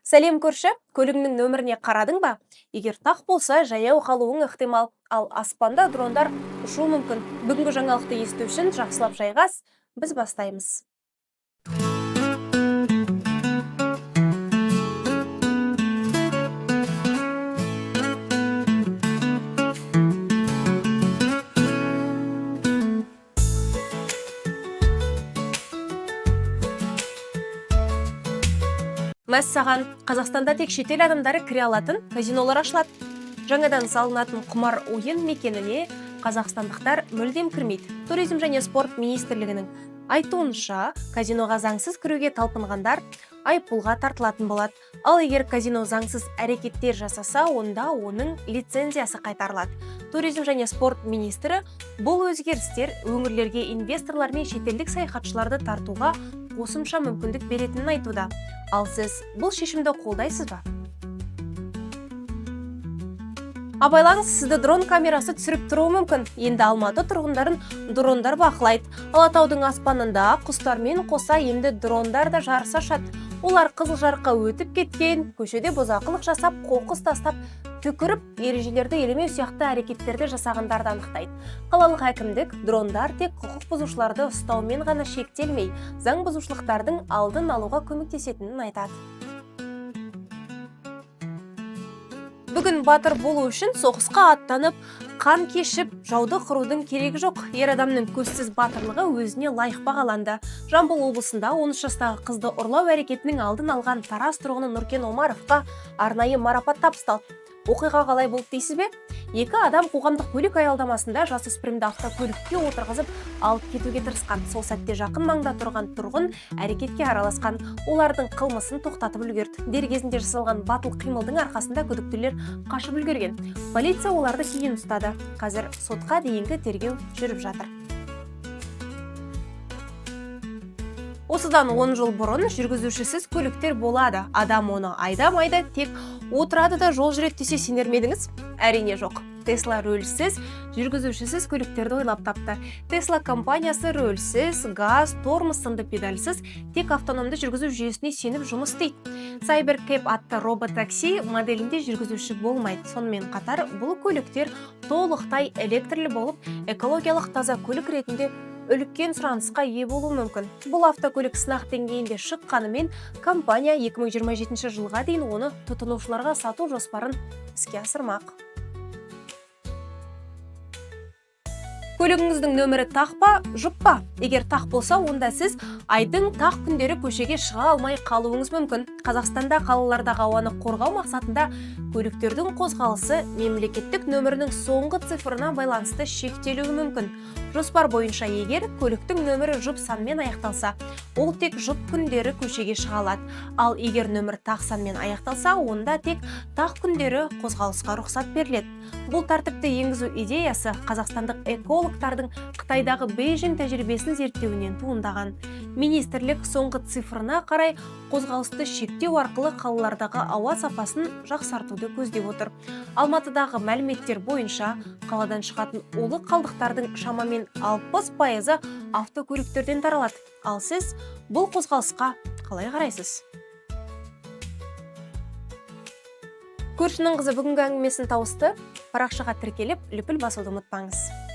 Сәлем көрші, көлігіңнің нөміріне қарадың ба? Егер тақ болса, жаяу қалуың ықтимал, ал аспанда дрондар ұшуы мүмкін. Бүгінгі жаңалықты есту үшін жақсылап жайғас, біз бастаймыз. Мәссаған, Қазақстанда тек шетел адамдары кіре алатын казинолар ашылады. Жаңадан салынатын құмар ойын мекеніне қазақстандықтар мүлдем кірмейді. Туризм және спорт министрлігінің айтуынша, казиноға заңсыз кіруге талпынғандар айыппұлға тартылатын болады. Ал егер казино заңсыз әрекеттер жасаса, онда оның лицензиясы қайтарылады. Туризм және спорт министрі бұл өзгерістер өңірлерге инвесторлар мен шетелдік саяхатшыларды тартуға қосымша мүмкіндік беретінін айтуда. Ал сіз бұл шешімді қолдайсыз ба? Абайлаңыз, сізді дрон камерасы түсіріп тұруы мүмкін. Енді Алматы тұрғындарын дрондар бақылайды. Алатаудың аспанында құстармен қоса енді дрондар да жарыс ашады. Олар қызыл жарыққа өтіп кеткен, көшеде бұзақылық жасап, қоқыс тастап, түкіріп, ережелерді елемеу сияқты әрекеттерді жасағандарды анықтайды. Қалалық әкімдік дрондар тек құқық бұзушыларды ұстаумен ғана шектелмей, заң бұзушылықтардың алдын алуға көмектесетінін айтады. Бүгін батыр болу үшін соғысқа аттанып, қан кешіп, жауды қырудың керегі жоқ. Ер адамның көзсіз батырлығы өзіне лайық бағаланды. Жамбыл облысында 13 жастағы қызды ұрлау әрекетінің алдын алған Тараз тұрғыны Нұркен Омаровқа арнайы марапат табысталды. Оқиға қалай болды дейсіз бе? Екі адам қоғамдық көлік аялдамасында жасөспірімді автокөлікке отырғызып алып кетуге тырысқан. Сол сәтте жақын маңда тұрған тұрғын әрекетке араласқан. Олардың қылмысын тоқтатып үлгерді. Дер кезінде жасалған батыл қимылдың арқасында күдіктілер қашып үлгерген. Полиция оларды кейін ұстады. Қазір сотқа дейінгі тергеу жүріп жатыр. Осыдан 10 жыл бұрын жүргізушісіз көліктер болады. Адам оны айдамайды, тек отырады да жол жүреді десе сенер ме едіңіз? Әрине жоқ. Tesla рөлсіз, жүргізушісіз көліктерді ойлап тапты. Tesla компаниясы рөлсіз, газ, тормоз сынды педальсыз, тек автономды жүргізу жүйесіне сеніп жұмыс істейді. Cybercab атты робот-такси моделінде жүргізуші болмайды. Сонымен қатар бұл көліктер толықтай электрлі болып, экологиялық таза көлік ретінде үлкен сұранысқа ие болуы мүмкін. Бұл автокөлік сынақ деңгейінде шыққанымен, компания 2027 жылға дейін оны тұтынушыларға сату жоспарын іске асырмақ. Көлігіңіздің нөмірі тақ па, жұп па? Егер тақ болса, онда сіз айдың тақ күндері көшеге шыға алмай қалуыңыз мүмкін. Қазақстанда қалалардағы ауаны қорғау мақсатында көліктердің қозғалысы мемлекеттік нөмірінің соңғы цифрына байланысты шектелуі мүмкін. Жоспар бойынша егер көліктің нөмірі жұп санмен аяқталса, ол тек жұп күндері көшеге шыға алады. Ал егер нөмір тақ санмен аяқталса, онда тек тақ күндері қозғалысқа рұқсат беріледі. Бұл тәртіпті енгізу идеясы қазақстандық экологтардың Қытайдағы Бейжің тәжірибесін зерттеуінен туындаған. Министрлік соңғы цифрына қарай қозғалысты шектеу арқылы қалалардағы ауа сапасын жақсартуды көздеп отыр. Алматыдағы мәліметтер бойынша қаладан шығатын улы қалдықтардың шамамен 60% автокөліктерден таралады. Ал сіз бұл қозғалысқа қалай қарайсыз? Көршінің қызы бүгінгі әңгімесін тауысты. Парақшаға тіркеліп, лүпіл басуды ұмытпаңыз.